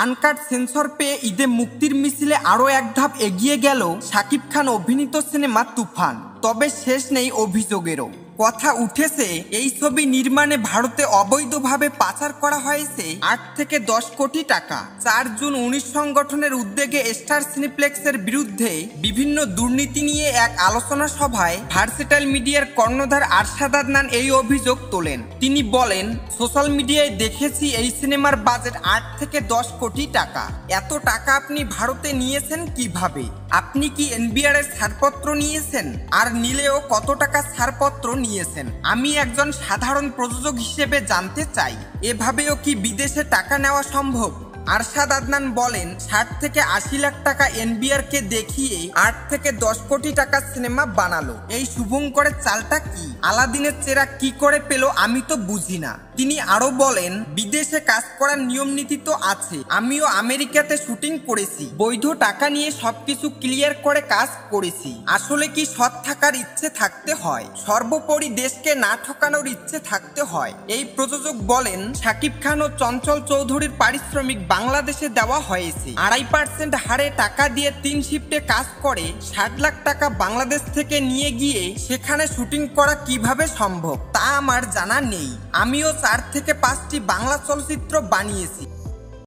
Uncut sensor পেয়ে ঈদে মুক্তির মিছিলে আরও এক ধাপ এগিয়ে গেল শাকিব খান অভিনীত সিনেমা তুফান। তবে শেষ নেই অভিযোগেরও। কথা উঠেছে এই ছবি নির্মাণে ভারতে অবৈধভাবে পাচার করা হয়েছে 8 থেকে 10 কোটি টাকা। 4 জুন 19 সংগঠনের উদ্যোগে স্টার সিনেপ্লেক্সের বিরুদ্ধে বিভিন্ন দুর্নীতি নিয়ে এক আলোচনা সভায় ভার্সেটাইল মিডিয়ার কর্ণধার আরশাদ আদনান এই অভিযোগ তোলেন। তিনি বলেন, সোশ্যাল মিডিয়ায় দেখেছি এই সিনেমার বাজেট 8 থেকে 10 কোটি টাকা। এত টাকা আপনি ভারতে নিয়েছেন কিভাবে? আপনি কি এনবিআর এর ছাড়পত্র নিয়েছেন? আর নিলেও কত টাকা ছাড়পত্র নিয়েছেন? আমি একজন সাধারণ প্রযোজক হিসেবে জানতে চাই, এভাবেও কি বিদেশে টাকা নেওয়া সম্ভব? আরশাদ আদনান বলেন, 60 থেকে 80 লাখ টাকা এনবিআর কে দেখিয়ে 8 থেকে 10 কোটি টাকার সিনেমা বানালো। এই শুভঙ্করের চালটা কি? আলাদিনের চেরা কি করে পেল আমি তো বুঝি না। তিনি আরো বলেন, বিদেশে কাজ করার নিয়ম নীতি তো আছে। আমিও আমেরিকাতে শুটিং করেছি, বৈধ টাকা নিয়ে সবকিছু ক্লিয়ার করে কাজ করেছি। আসলে কি সৎ থাকার ইচ্ছে থাকতে হয়, সর্বোপরি দেশকে না ঠকানোর ইচ্ছে থাকতে হয়। এই প্রযোজক বলেন, শাকিব খান ও চঞ্চল চৌধুরীর পারিশ্রমিক বাংলাদেশে দেওয়া হয়েছে 2.5% হারে টাকা দিয়ে 3 শিফটে কাজ করে 60 লাখ টাকা বাংলাদেশ থেকে নিয়ে গিয়ে সেখানে শুটিং করা কিভাবে সম্ভব তা আমার জানা নেই। আমিও 4 থেকে 5টি বাংলা চলচ্চিত্র বানিয়েছি।